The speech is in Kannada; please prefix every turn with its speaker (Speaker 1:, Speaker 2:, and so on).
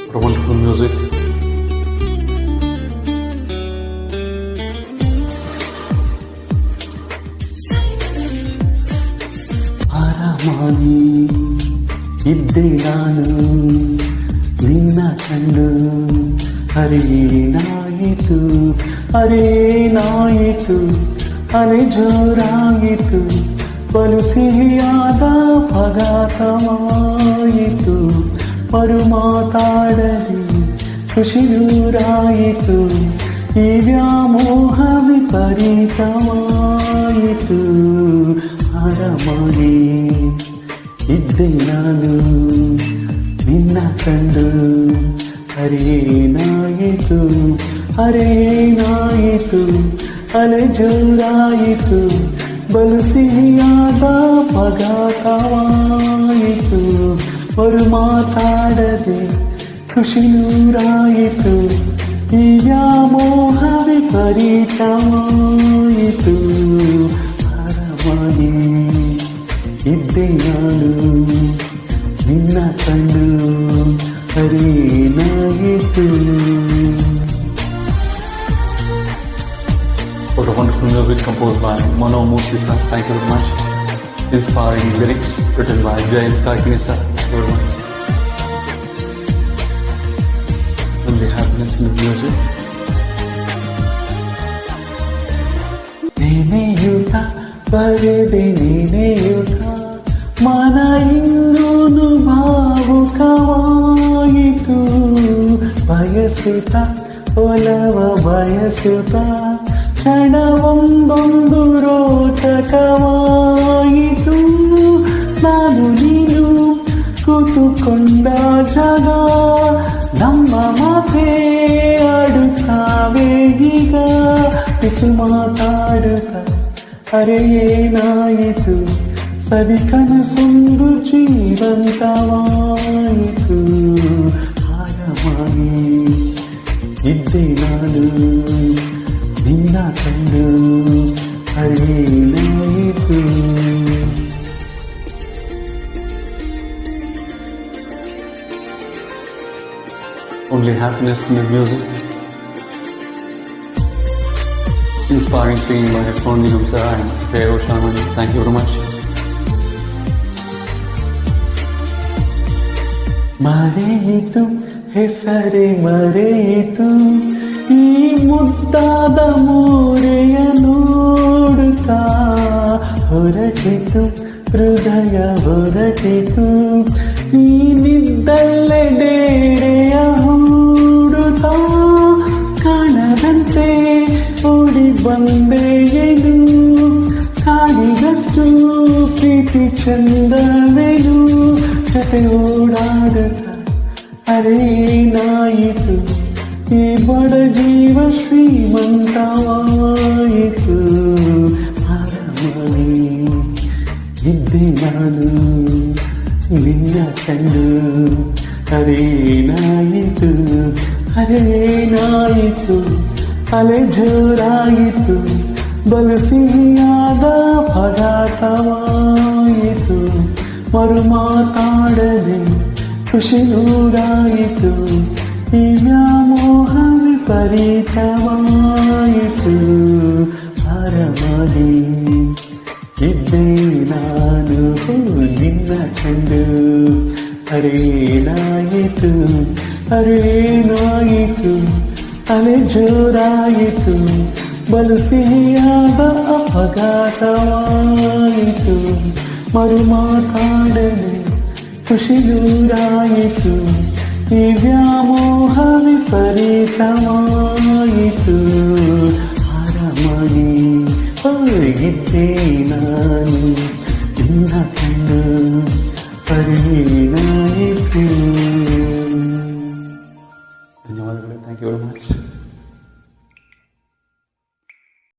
Speaker 1: What a wonderful music.
Speaker 2: ಆರಾಮಾಗಿ ಇದ್ದೆ ನಾನು ನಿನ್ನ ಕಂಡು ಅರೇನಾಯಿತು ಅರೇನಾಯಿತು ಅಲೆ ಜೋರಾಯಿತು ಬಲು ಸಿಹಿಯಾದ ಅಪಘಾತವಾಯಿತು ಮರು ಮಾತಾಡಲಿ ಖುಷಿ ನೂರಾಯಿತು ಈ ವ್ಯಾಮೋಹ ವಿಪರೀತವಾಯಿತು ಆರಾಮಾಗಿ ಇದ್ದೆ ನಾನು ನಿನ್ನ ಕಂಡು ಅರೇನಾಯಿತು ಅರೇನಾಯಿತು ಅಲೆ ಜೋರಾಯಿತು ಬಲು ಸಿಹಿಯಾದ ಅಪಘಾತವಾಯಿತು ಮರು ಮಾತಾಡದೆ ಖುಷಿ ನೂರಾಯಿತು ಈ ವ್ಯಾಮೋಹ ವಿಪರೀತವಾಯಿತು ಆರಾಮಾಗಿ ಇದ್ದೆ ನಾನು ನಿನ್ನ ಕಂಡು ಅರೇನಾಯಿತು.
Speaker 1: What a wonderful music composed by Mano Murthy sir. Thank you very much. Inspiring lyrics written by Jayant Kakini sir. Thank you very much. Only happiness in the music.
Speaker 2: ನೆನೆಯುತ್ತ ಬರೆದೆ ನೆನೆಯುತ್ತ ಮನ ಇನ್ನೂನು ಭಾವುಕವಾಯಿತು ಬಯಸುತ್ತ ಒಲವ ಬಯಸುತ್ತ ಕ್ಷಣವೊಂದೊಂದು ರೋಚಕವಾಯಿತು ನಾನು ನೀನು ಕೂತುಕೊಂಡ ಜಾಗ ನಮ್ಮ ಮಾತೆ ಆಡುತ್ತಾವೆ ಈಗ ಬಿಸು ಮಾತಾಡುತ್ತ ಅರೇನಾಯಿತು ಸವಿ ಕನಸೊಂದು ಜೀವಂತವಾಯಿತು ಆರಾಮಾಗಿ ಇದ್ದೆ ನಾನು ನಿನ್ನ ಕಂಡು ಅರೇನಾಯಿತು.
Speaker 1: Only happiness in the music. Inspiring singing by Sonu Nigam sir and Shreya Ghoshal. Thank you very much.
Speaker 2: ಮರೆಯಿತು ಹೆಸರೇ ಮರೆಯಿತು ಈ ಮುದ್ದಾದ ಮೋರೆಯ ನೋಡುತ್ತಾ ಹೊರಟಿತು ಹೃದಯ ಹೊರಟಿತು ನೀನಿದ್ದಲ್ಲೇ ಡೇರೆಯ ಹೂಡುತ್ತಾ ಕಾಣದಂತೆ ಓಡಿ ಬಂದೆಯೇನು ಕಾಡಿಗಷ್ಟು ಪ್ರೀತಿ ಚಂದವೇನು ಜೊತೆ ಓಡಾಡುತ್ತ ಅರೇನಾಯಿತು ಈ ಬಡ ಜೀವ ಶ್ರೀಮಂತವಾಯಿತು ಆರಾಮಾಗಿ ಇದ್ದೆ ನಾನು ನಿನ್ನ ಕಂಡು ಅರೇನಾಯಿತು ಅರೇನಾಯಿತು ಅಲೆ ಜೋರಾಯಿತು ಬಲು ಸಿಹಿಯಾದ ಅಪಘಾತವಾಯಿತು ಮರು ಮಾತಾಡದೆ ಖುಷಿ ನೂರಾಯಿತು ಈ ವ್ಯಾಮೋಹ ವಿಪರೀತವಾಯಿತು ಆರಾಮಾಗಿ ಇದ್ದೆ ನಾನು ನಿನ್ನ ಕಂಡು ಅರೇನಾಯಿತು ಅರೇನಾಯಿತು ಅಲೆ ಜೋರಾಯಿತು ಬಲು ಸಿಹಿಯಾದ ಅಪಘಾತವಾಯಿತು ಮರು ಮಾತಾಡದೆ ಖುಷಿ ನೂರಾಯಿತು ಈ ವ್ಯಾಮೋಹ ವಿಪರೀತವಾಯಿತು ಆರಾಮಾಗಿ ಹೋಗಿದ್ದೆ ನಾನು ನಿನ್ನ ಕಂಡು ಅರೇನಾಯಿತು.
Speaker 1: ಧನ್ಯವಾದಗಳು. Thank you very much.